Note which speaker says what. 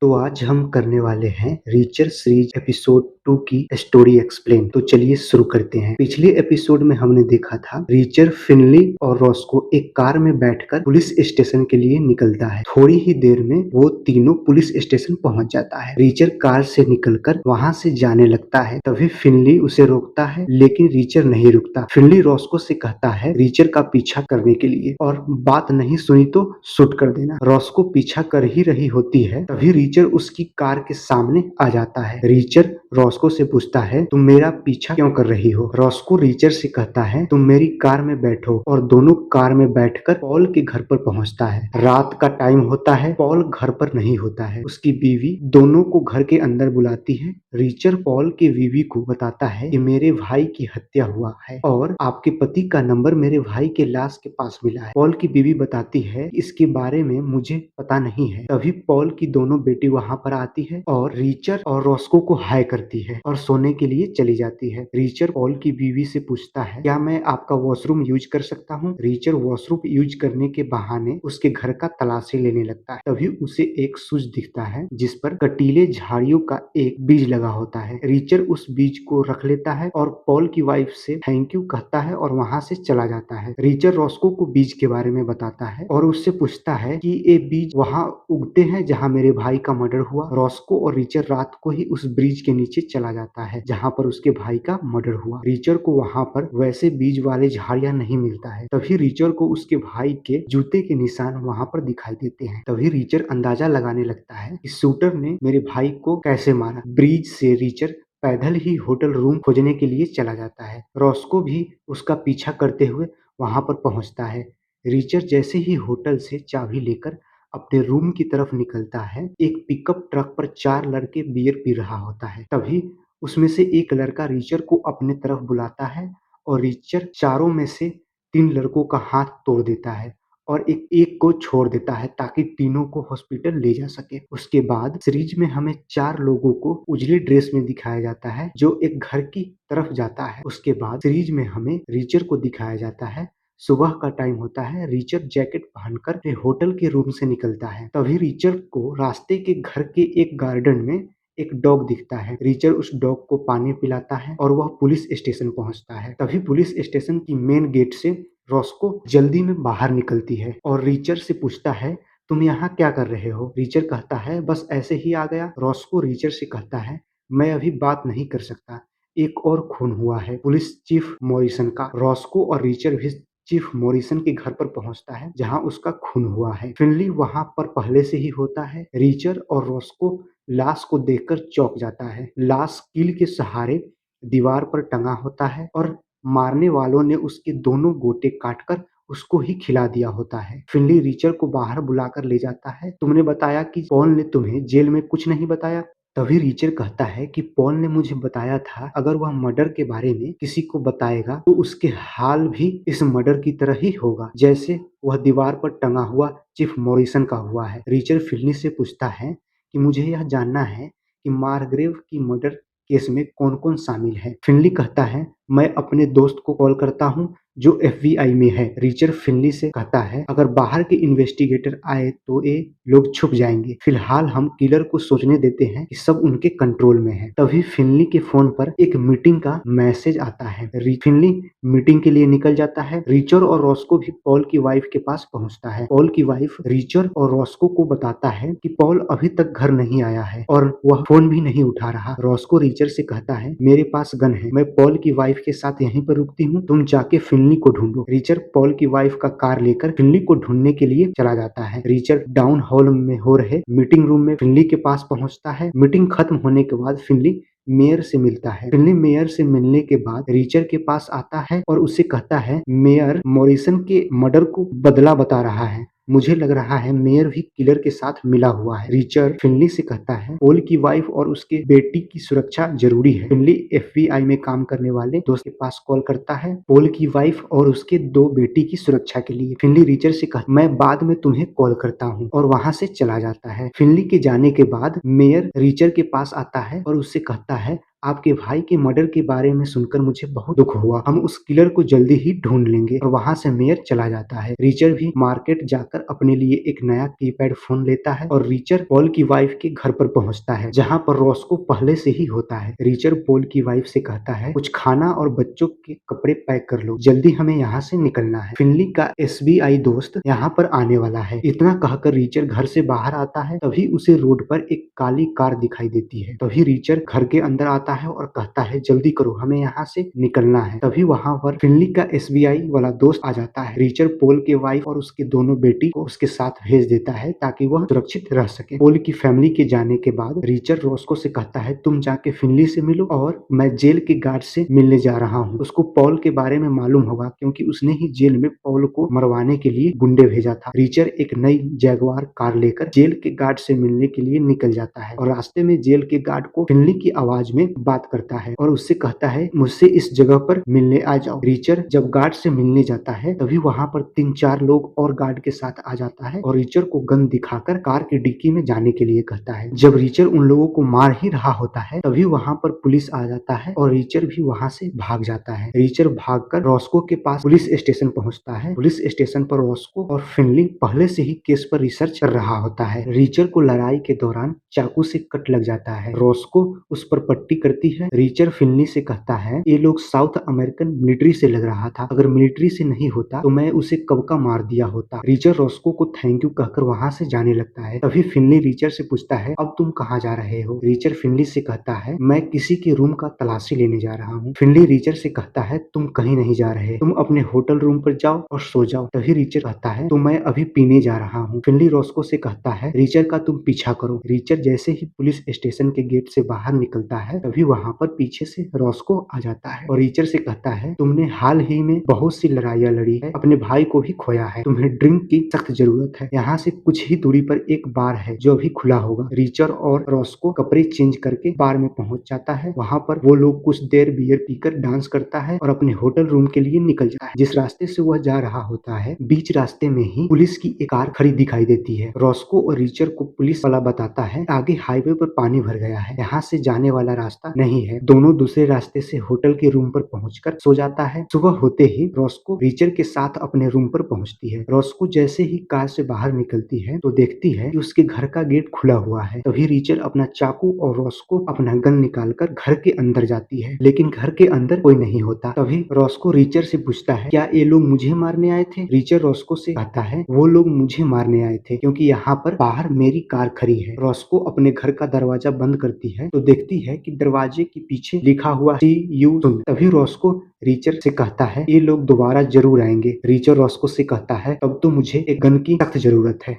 Speaker 1: तो आज हम करने वाले हैं रीचर सीरीज एपिसोड 2 की स्टोरी एक्सप्लेन। तो चलिए शुरू करते हैं। पिछले एपिसोड में हमने देखा था रीचर फिनली और रॉस्को एक कार में बैठकर पुलिस स्टेशन के लिए निकलता है। थोड़ी ही देर में वो तीनों पुलिस स्टेशन पहुंच जाता है। रीचर कार से निकलकर वहां से जाने लगता है, तभी फिनली उसे रोकता है, लेकिन रीचर नहीं रुकता। फिनली रॉस्को से कहता है रीचर का पीछा करने के लिए, और बात नहीं सुनी तो शूट कर देना। रॉस्को पीछा कर ही रही होती है, तभी रीचर उसकी कार के सामने आ जाता है। रीचर रॉस्को से पूछता है, तुम मेरा पीछा क्यों कर रही हो? रॉस्को रीचर से कहता है, तुम मेरी कार में बैठो, और दोनों कार में बैठकर पॉल के घर पर पहुंचता है। रात का टाइम होता है, पॉल घर पर नहीं होता है। उसकी बीवी दोनों को घर के अंदर बुलाती है। रीचर पॉल की बीवी को बताता है कि मेरे भाई की हत्या हुआ है और आपके पति का नंबर मेरे भाई के लाश के पास मिला है। पॉल की बीवी बताती है, इसके बारे में मुझे पता नहीं है। तभी पॉल की दोनों बेटी वहां पर आती है और रीचर और रॉस्को को हाय करती है और सोने के लिए चली जाती है। रीचर पॉल की बीवी से पूछता है, क्या मैं आपका वॉशरूम यूज कर सकता हूँ? रीचर वॉशरूम यूज करने के बहाने उसके घर का तलाशी लेने लगता है। तभी उसे एक स्विच दिखता है जिस पर कटीले झाड़ियों का एक बीज लगा होता है। रीचर उस बीज को रख लेता है और पॉल की वाइफ से थैंक यू कहता है और वहां से चला जाता है। रीचर रॉस्को को बीज के बारे में बताता है और उससे पूछता है कि ये बीज वहां उगते हैं जहां मेरे भाई का मर्डर हुआ। रॉस्को और रीचर रात को ही उस ब्रिज के नीचे चला जाता है जहां पर उसके भाई का मर्डर हुआ। रीचर को वहां पर वैसे बीज वाले झाड़ियां नहीं मिलता है। तभी रीचर को उसके भाई के जूते के निशान वहां पर दिखाई देते हैं। तभी रीचर अंदाजा लगाने लगता है कि शूटर ने मेरे भाई को कैसे मारा। ब्रिज से रीचर पैदल ही होटल रूम खोजने के लिए चला जाता है। रॉस्को भी उसका पीछा करते हुए वहां पर पहुंचता है। रीचर जैसे ही होटल से चाबी लेकर अपने रूम की तरफ निकलता है, एक पिकअप ट्रक पर 4 लड़के बियर पी रहा होता है। तभी उसमें से एक लड़का रीचर को अपने तरफ बुलाता है और रीचर चारों में से 3 लड़कों का हाथ तोड़ देता है और एक एक को छोड़ देता है ताकि तीनों को हॉस्पिटल ले जा सके। उसके बाद सीरीज में हमें 4 लोगों को उजली ड्रेस में दिखाया जाता है जो एक घर की तरफ जाता है। उसके बाद सीरीज में हमें रीचर को दिखाया जाता है। सुबह का टाइम होता है। रीचर जैकेट पहनकर अपने होटल के रूम से निकलता है। तभी रीचर को रास्ते के घर के एक गार्डन में एक डॉग दिखता है। रीचर उस डॉग को पानी पिलाता है और वह पुलिस स्टेशन पहुंचता है। तभी पुलिस स्टेशन की मेन गेट से रॉस्को जल्दी में बाहर निकलती है और रीचर से पूछता है, तुम यहाँ क्या कर रहे हो? रीचर कहता है, बस ऐसे ही आ गया। रॉस्को रीचर से कहता है, मैं अभी बात नहीं कर सकता, एक और खून हुआ है, पुलिस चीफ मॉरिसन का। रॉस्को और रीचर भी चीफ मॉरिसन के घर पर पहुंचता है जहां उसका खून हुआ है। फिनली वहां पर पहले से ही होता है। रीचर और रॉस्को लाश को देखकर चौंक जाता है। लाश कील के सहारे दीवार पर टंगा होता है और मारने वालों ने उसके दोनों गोटे काटकर उसको ही खिला दिया होता है। फिनली रीचर को बाहर बुलाकर ले जाता है, तुमने बताया कि पॉल ने तुम्हें जेल में कुछ नहीं बताया? तभी रीचर कहता है कि पॉल ने मुझे बताया था अगर वह मर्डर के बारे में किसी को बताएगा तो उसके हाल भी इस मर्डर की तरह ही होगा जैसे वह दीवार पर टंगा हुआ चीफ मॉरिसन का हुआ है। रीचर फिनली से पूछता है कि मुझे यह जानना है कि मार्ग्रेव की मर्डर केस में कौन कौन शामिल है। फिनली कहता है, मैं अपने दोस्त को कॉल करता हूँ जो FBI में है। रीचर फिनली से कहता है, अगर बाहर के इन्वेस्टिगेटर आए तो ये लोग छुप जाएंगे, फिलहाल हम किलर को सोचने देते हैं कि सब उनके कंट्रोल में है। तभी फिनली के फोन पर एक मीटिंग का मैसेज आता है। फिनली मीटिंग के लिए निकल जाता है। रीचर और रॉस्को भी पॉल की वाइफ के पास पहुंचता है। पॉल की वाइफ रीचर और रॉस्को को बताता है कि पॉल अभी तक घर नहीं आया है और वह फोन भी नहीं उठा रहा। रॉस्को रीचर से कहता है, मेरे पास गन है, मैं पॉल की वाइफ के साथ यहीं पर रुकती हूँ, तुम जाके फिनली को ढूंढो। रीचर पॉल की वाइफ का कार लेकर फिनली को ढूंढने के लिए चला जाता है। रीचर डाउन हॉल में हो रहे मीटिंग रूम में फिनली के पास पहुंचता है। मीटिंग खत्म होने के बाद फिनली मेयर से मिलता है। फिनली मेयर से मिलने के बाद रीचर के पास आता है और उससे कहता है, मेयर मॉरिसन के मर्डर को बदला बता रहा है, मुझे लग रहा है मेयर भी किलर के साथ मिला हुआ है। रिचर्ड फिनली से कहता है, पॉल की वाइफ और उसके बेटी की सुरक्षा जरूरी है। फिनली FBI में काम करने वाले दोस्त के पास कॉल करता है पॉल की वाइफ और उसके 2 बेटी की सुरक्षा के लिए। फिनली रिचर्ड से कहता, मैं बाद में तुम्हें कॉल करता हूँ, और वहां से चला जाता है। फिनली के जाने के बाद मेयर रिचर्ड के पास आता है और उससे कहता है, आपके भाई के मर्डर के बारे में सुनकर मुझे बहुत दुख हुआ। हम उस किलर को जल्दी ही ढूंढ लेंगे। और वहाँ से मेयर चला जाता है। रिचर भी मार्केट जाकर अपने लिए एक नया कीपैड फोन लेता है और रिचर पॉल की वाइफ के घर पर पहुंचता है, जहाँ पर रॉस्को पहले से ही होता है। रिचर पॉल की वाइफ से कहता है, कुछ खाना और बच्चों के कपड़े पैक कर लो, जल्दी हमें यहाँ से निकलना है। फिनली का एसबीआई दोस्त यहाँ पर आने वाला है। इतना कहकर रिचर घर से बाहर आता है। तभी उसे रोड पर एक काली कार दिखाई देती है। तभी रिचर घर के अंदर आता है और कहता है, जल्दी करो, हमें यहाँ से निकलना है। तभी वहाँ पर फिनली का एसबीआई वाला दोस्त आ जाता है। रिचर पॉल के वाइफ और उसके दोनों बेटी को उसके साथ भेज देता है ताकि वह सुरक्षित रह सके। पॉल की फैमिली के जाने के बाद रिचर रॉस्को से कहता है, तुम जाके फिनली से मिलो और मैं जेल के गार्ड से मिलने जा रहा हूँ। उसको पॉल के बारे में मालूम होगा क्योंकि उसने ही जेल में पॉल को मरवाने के लिए गुंडे भेजा था। रिचर एक नई जैगवार कार लेकर जेल के गार्ड से मिलने के लिए निकल जाता है और रास्ते में जेल के गार्ड को फिनली की आवाज में बात करता है और उससे कहता है, मुझसे इस जगह पर मिलने आ जाओ। रिचर जब गार्ड से मिलने जाता है तभी वहाँ पर 3-4 लोग और गार्ड के साथ आ जाता है और रिचर को गन दिखाकर कार की डिक्की में जाने के लिए कहता है। जब रिचर उन लोगों को मार ही रहा होता है तभी वहाँ पर पुलिस आ जाता है और रिचर भी वहाँ से भाग जाता है। रिचर भागकर रॉस्को के पास पुलिस स्टेशन पहुँचता है। पुलिस स्टेशन पर रॉस्को और फिनली पहले से ही केस पर रिसर्च कर रहा होता है। रिचर को लड़ाई के दौरान चाकू से कट लग जाता है। रॉस्को उस पर पट्टी करती है। रिचर फिनली से कहता है, ये लोग साउथ अमेरिकन मिलिट्री से लग रहा था, अगर मिलिट्री से नहीं होता तो मैं उसे कब का मार दिया होता। रिचर रॉस्को को थैंक यू कहकर वहाँ से जाने लगता है। तभी फिनली रिचर से पूछता है, अब तुम कहाँ जा रहे हो? रिचर फिनली से कहता है, मैं किसी के रूम का तलाशी लेने जा रहा हूँ। फिनली रिचर से कहता है, तुम कहीं नहीं जा रहे, तुम अपने होटल रूम पर जाओ और सो जाओ। तभी रिचर कहता है, तो मैं अभी पीने जा रहा हूँ। फिनली रॉस्को से कहता है, रिचर का तुम पीछा करो। रिचर जैसे ही पुलिस स्टेशन के गेट से बाहर निकलता है तभी वहाँ पर पीछे से रॉस्को आ जाता है और रिचर से कहता है, तुमने हाल ही में बहुत सी लड़ाइयाँ लड़ी है, अपने भाई को भी खोया है, तुम्हें ड्रिंक की सख्त जरूरत है। यहाँ से कुछ ही दूरी पर एक बार है जो अभी खुला होगा। रिचर और रॉस्को कपड़े चेंज करके बार में पहुंच जाता है। वहाँ पर वो लोग कुछ देर बियर पीकर डांस करता है और अपने होटल रूम के लिए निकल जाता है। जिस रास्ते से वह जा रहा होता है बीच रास्ते में ही पुलिस की एक कार खड़ी दिखाई देती है। रॉस्को और रिचर को पुलिस वाला बताता है, आगे हाईवे पर पानी भर गया है, यहाँ से जाने वाला रास्ता नहीं है। दोनों दूसरे रास्ते से होटल के रूम पर पहुंचकर सो जाता है। सुबह होते ही रॉस्को रिचर के साथ अपने रूम पर पहुंचती है। रॉस्को जैसे ही कार से बाहर निकलती है तो देखती है कि उसके घर का गेट खुला हुआ है। तभी रिचर अपना चाकू और रॉस्को अपना गन निकालकर घर के अंदर जाती है, लेकिन घर के अंदर कोई नहीं होता। तभी रॉस्को रिचर से पूछता है, क्या ये लोग मुझे मारने आए थे? रिचर रॉस्को से कहता है, वो लोग मुझे मारने आए थे क्योंकि यहाँ पर बाहर मेरी कार खड़ी है। रॉस्को अपने घर का दरवाजा बंद करती है तो देखती है कि दरवाजे के पीछे लिखा हुआ सी यू सुन। तभी रॉस्को रिचर से कहता है, ये लोग दोबारा जरूर आएंगे। रिचर रॉस्को से कहता है, तब तो मुझे एक गन की सख्त जरूरत है।